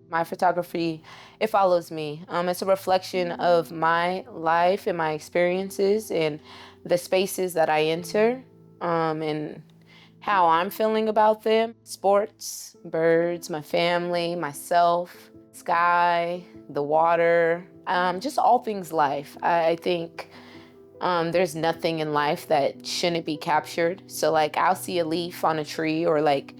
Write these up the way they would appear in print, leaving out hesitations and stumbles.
My photography, it follows me. It's a reflection of my life and my experiences and the spaces that I enter, and how I'm feeling about them. Sports, birds, my family, myself, sky, the water, just all things life. I think there's nothing in life that shouldn't be captured. So like I'll see a leaf on a tree or like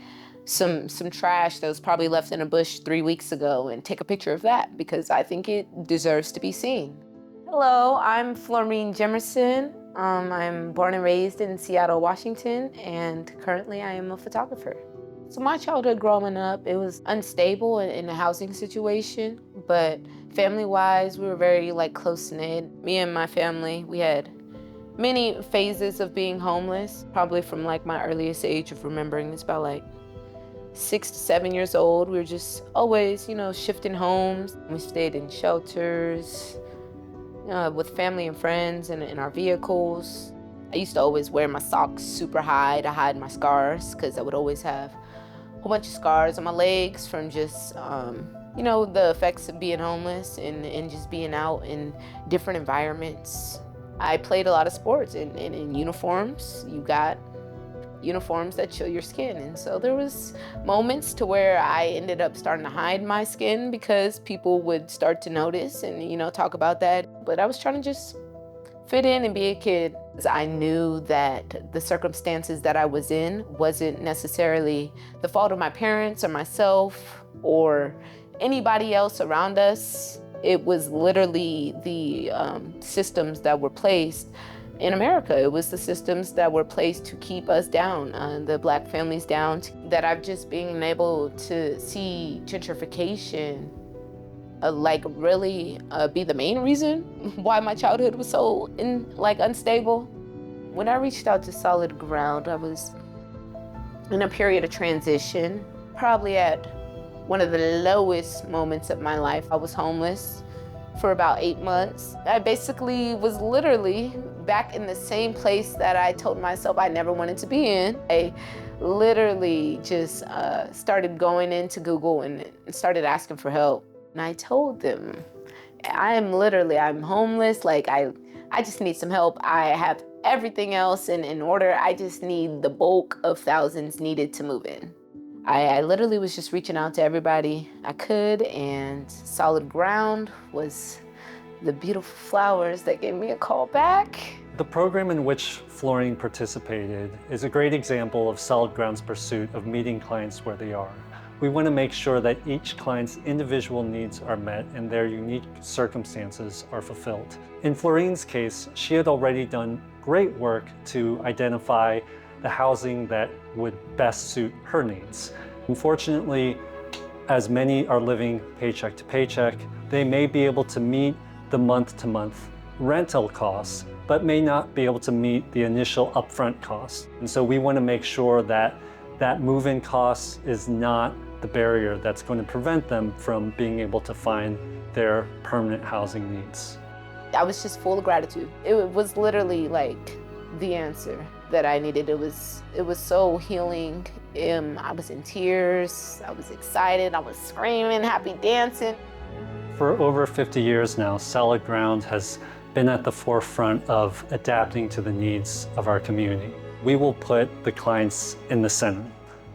some trash that was probably left in a bush 3 weeks ago and take a picture of that because I think it deserves to be seen. Hello, I'm Florene Jimerson. I'm born and raised in Seattle, Washington, and currently I am a photographer. So my childhood growing up, it was unstable in a housing situation, but family-wise, we were very like close-knit. Me and my family, we had many phases of being homeless, probably from like my earliest age of remembering. It's about like 6 to 7 years old. We were just always, shifting homes. We stayed in shelters, with family and friends and in our vehicles. I used to always wear my socks super high to hide my scars because I would always have a whole bunch of scars on my legs from just, the effects of being homeless and just being out in different environments. I played a lot of sports in uniforms. You got uniforms that show your skin. And so there was moments to where I ended up starting to hide my skin because people would start to notice and, talk about that. But I was trying to just fit in and be a kid. I knew that the circumstances that I was in wasn't necessarily the fault of my parents or myself or anybody else around us. It was literally the systems that were placed in America. It was the systems that were placed to keep us down, the Black families down, that I've just been able to see gentrification really be the main reason why my childhood was so unstable. When I reached out to Solid Ground, I was in a period of transition, probably at one of the lowest moments of my life. I was homeless for about 8 months. I basically was literally back in the same place that I told myself I never wanted to be in. I literally just started going into Google and started asking for help. And I told them, I'm homeless. I just need some help. I have everything else in order. I just need the bulk of thousands needed to move in. I literally was just reaching out to everybody I could, and Solid Ground was the beautiful flowers that gave me a call back. The program in which Florene participated is a great example of Solid Ground's pursuit of meeting clients where they are. We want to make sure that each client's individual needs are met and their unique circumstances are fulfilled. In Florene's case, she had already done great work to identify the housing that would best suit her needs. Unfortunately, as many are living paycheck to paycheck, they may be able to meet the month-to-month rental costs, but may not be able to meet the initial upfront costs. And so we want to make sure that that move-in cost is not the barrier that's going to prevent them from being able to find their permanent housing needs. I was just full of gratitude. It was literally like the answer that I needed. It was so healing. I was in tears, I was excited, I was screaming, happy dancing. For over 50 years now, Solid Ground has been at the forefront of adapting to the needs of our community. We will put the clients in the center,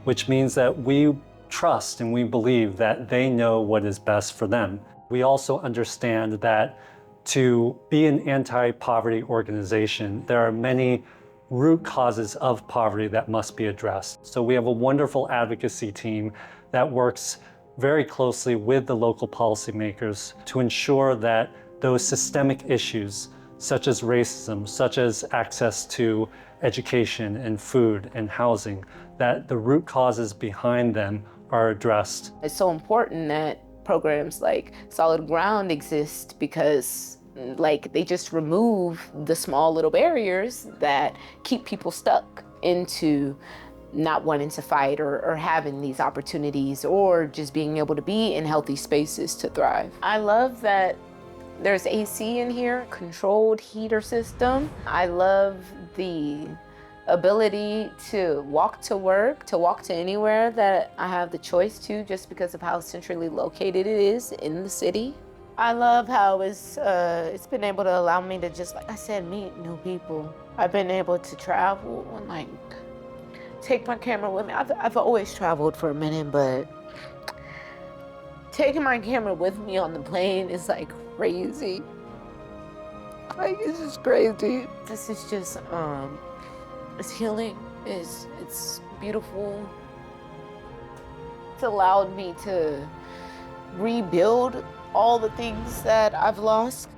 which means that we trust and we believe that they know what is best for them. We also understand that to be an anti-poverty organization, there are many root causes of poverty that must be addressed. So we have a wonderful advocacy team that works very closely with the local policymakers to ensure that those systemic issues, such as racism, such as access to education and food and housing, that the root causes behind them are addressed. It's so important that programs like Solid Ground exist because they just remove the small little barriers that keep people stuck into not wanting to fight or having these opportunities or just being able to be in healthy spaces to thrive. I love that there's AC in here, controlled heater system. I love the ability to walk to work, to walk to anywhere that I have the choice to, just because of how centrally located it is in the city. I love how it's been able to allow me to, just like I said, meet new people. I've been able to travel and like take my camera with me. I've always traveled for a minute, but taking my camera with me on the plane is like crazy. Like, it's just crazy. This is just it's healing. It's beautiful. It's allowed me to rebuild all the things that I've lost.